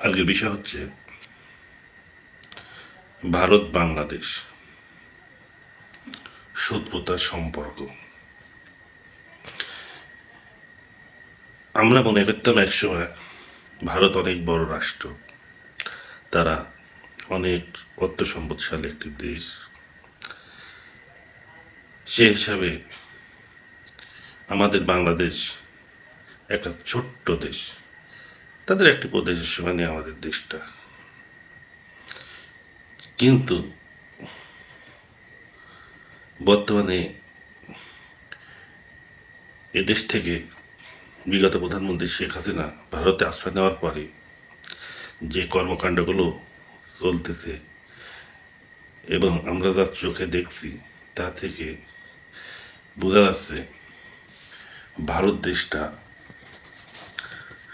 আজকের বিষয় হচ্ছে ভারত বাংলাদেশ শত্রুতার সম্পর্ক। আমরা মনে করতাম একসময় ভারত অনেক বড় রাষ্ট্র, তারা অনেক অর্থ সম্পদশালী একটি দেশ। সে হিসাবে আমাদের বাংলাদেশ একটা ছোট্ট দেশ, তাদের একটি প্রদেশের সীমানে আমাদের দেশটা। কিন্তু বর্তমানে এদেশ থেকে বিগত প্রধানমন্ত্রী শেখ হাসিনা ভারতে আশ্রয় নেওয়ার পরে যে কর্মকাণ্ডগুলো চলতেছে এবং আমরা যা চোখে দেখছি, তা থেকে বোঝা যাচ্ছে ভারত দেশটা